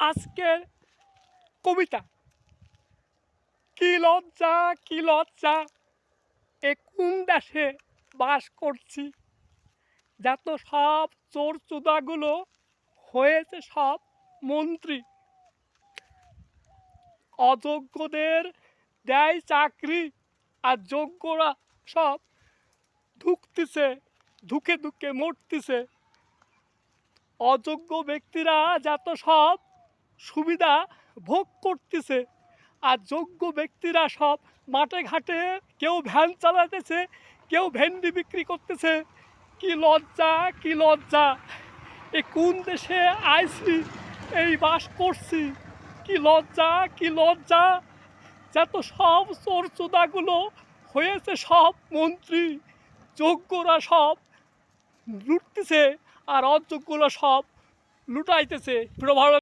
আজকের কবিতা। কি লজ্জা কি লজ্জা, এ কোন দেশে বাস করছি, যত সব চোর চোদাগুলো হয়েছে সব মন্ত্রী। অযোগ্যদের দেয় চাকরি, আর যোগ্যরা সব ধুকতেছে, ধুকে ধুকে মরতেছে। অযোগ্য ব্যক্তিরা যত সব সুবিধা ভোগ করতেছে, আর যোগ্য ব্যক্তিরা সব মাঠে ঘাটে কেউ ভ্যান চালাতেছে, কেউ ভেন্ডি বিক্রি করতেছে। কি লজ্জা কি লজ্জা, এ কোন দেশে আইছি, এই বাস করছি। কি লজ্জা কি লজ্জা, যত সব চোর চোদাগুলো হয়েছে সব মন্ত্রী। যোগ্যরা সব লুটতেছে, আর অযোগ্যরা সব লুটাইতেছে।